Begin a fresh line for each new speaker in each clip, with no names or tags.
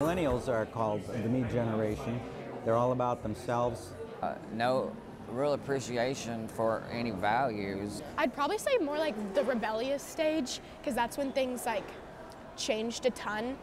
Millennials are called the me generation. They're all about themselves.
No real appreciation for any values.
I'd probably say more like the rebellious stage, because that's when things like changed a ton.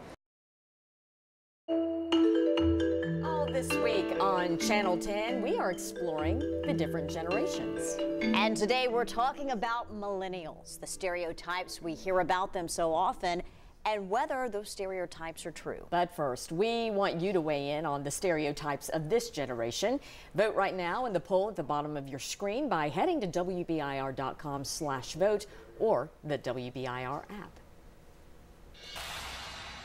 This week on Channel 10, we are exploring the different generations. And today we're talking about millennials, the stereotypes we hear about them so often, and whether those stereotypes are true. But first, we want you to weigh in on the stereotypes of this generation. Vote right now in the poll at the bottom of your screen by heading to WBIR.com/vote or the WBIR app.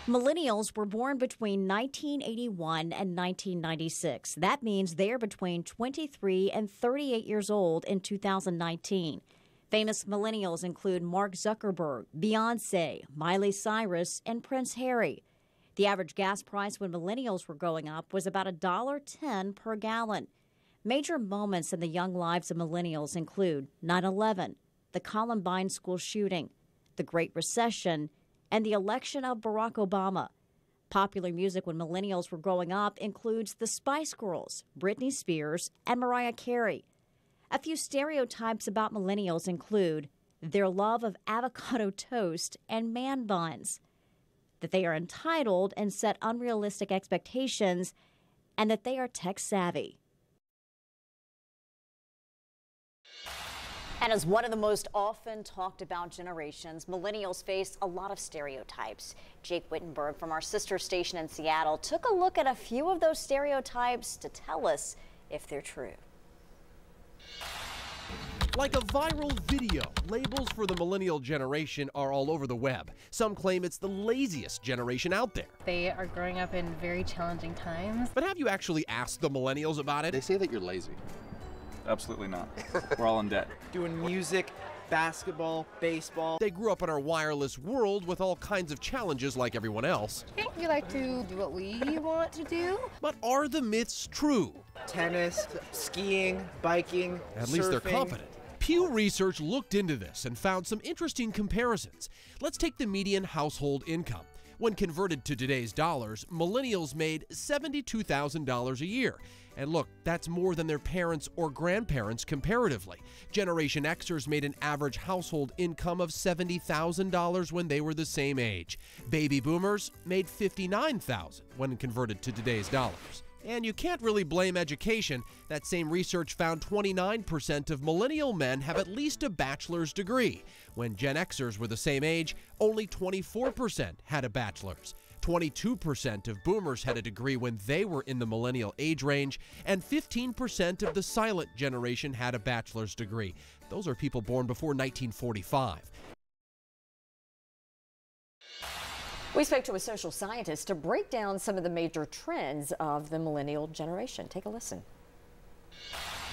Millennials were born between 1981 and 1996. That means they're between 23 and 38 years old in 2019. Famous millennials include Mark Zuckerberg, Beyonce, Miley Cyrus, and Prince Harry. The average gas price when millennials were growing up was about $1.10 per gallon. Major moments in the young lives of millennials include 9/11, the Columbine school shooting, the Great Recession, and the election of Barack Obama. Popular music when millennials were growing up includes the Spice Girls, Britney Spears, and Mariah Carey. A few stereotypes about millennials include their love of avocado toast and man buns, that they are entitled and set unrealistic expectations, and that they are tech savvy.
And as one of the most often talked about generations, millennials face a lot of stereotypes. Jake Wittenberg from our sister station in Seattle took a look at a few of those stereotypes to tell us if they're true.
Like a viral video, labels for the millennial generation are all over the web. Some claim it's the laziest generation out there.
They are growing up in very challenging times.
But have you actually asked the millennials about it?
They say that you're lazy.
Absolutely not. We're all in debt.
Doing music, basketball, baseball.
They grew up in our wireless world with all kinds of challenges like everyone else.
I think we like to do what we want to do.
But are the myths true?
Tennis, skiing, biking,
At least they're
surfing.
confident. Pew Research looked into this and found some interesting comparisons. Let's take the median household income. When converted to today's dollars, millennials made $72,000 a year. And look, that's more than their parents or grandparents comparatively. Generation Xers made an average household income of $70,000 when they were the same age. Baby Boomers made $59,000 when converted to today's dollars. And you can't really blame education. That same research found 29% of millennial men have at least a bachelor's degree. When Gen Xers were the same age, only 24% had a bachelor's. 22% of boomers had a degree when they were in the millennial age range, and 15% of the silent generation had a bachelor's degree. Those are people born before 1945.
We spoke to a social scientist to break down some of the major trends of the millennial generation. Take a listen.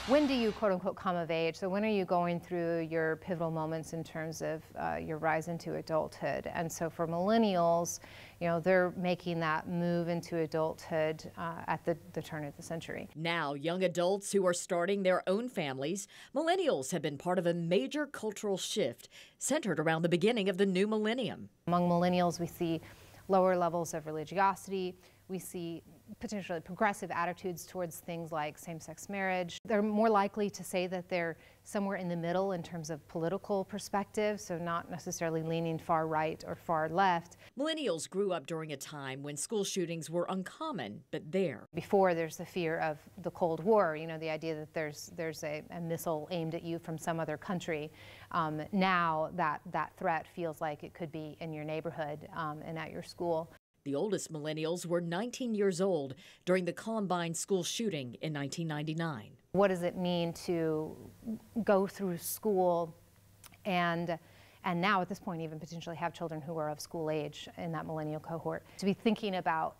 When do you quote unquote come of age? So when are you going through your pivotal moments in terms of your rise into adulthood? And so for millennials, they're making that move into adulthood at the turn of the century.
Now, young adults who are starting their own families, millennials have been part of a major cultural shift centered around the beginning of the new millennium.
Among millennials, we see lower levels of religiosity. We see potentially progressive attitudes towards things like same-sex marriage. They're more likely to say that they're somewhere in the middle in terms of political perspective, so not necessarily leaning far right or far left.
Millennials grew up during a time when school shootings were uncommon, but there.
Before, there's the fear of the Cold War, the idea that there's a missile aimed at you from some other country. Now that threat feels like it could be in your neighborhood and at your school.
The oldest millennials were 19 years old during the Columbine school shooting in 1999.
What does it mean to go through school and now at this point even potentially have children who are of school age in that millennial cohort, to be thinking about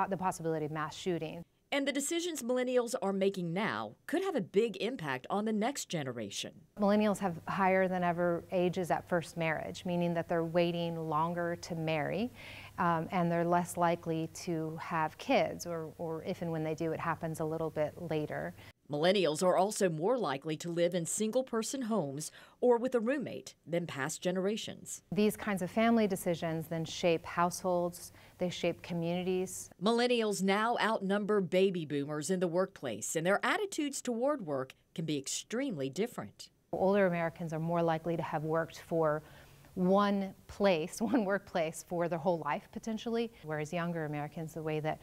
the possibility of mass shooting?
And the decisions millennials are making now could have a big impact on the next generation.
Millennials have higher than ever ages at first marriage, meaning that they're waiting longer to marry, and they're less likely to have kids, or if and when they do, it happens a little bit later.
Millennials are also more likely to live in single-person homes or with a roommate than past generations.
These kinds of family decisions then shape households, they shape communities.
Millennials now outnumber baby boomers in the workplace, and their attitudes toward work can be extremely different.
Older Americans are more likely to have worked for one workplace for their whole life potentially, whereas younger Americans, the way that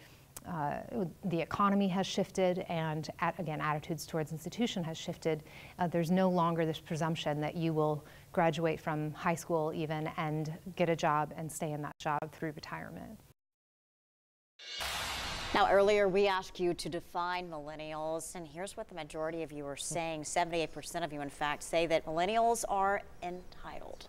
the economy has shifted and again attitudes towards institution has shifted, there's no longer this presumption that you will graduate from high school even and get a job and stay in that job through retirement.
Now, earlier we asked you to define millennials, and here's what the majority of you are saying. 78% of you, in fact, say that millennials are entitled.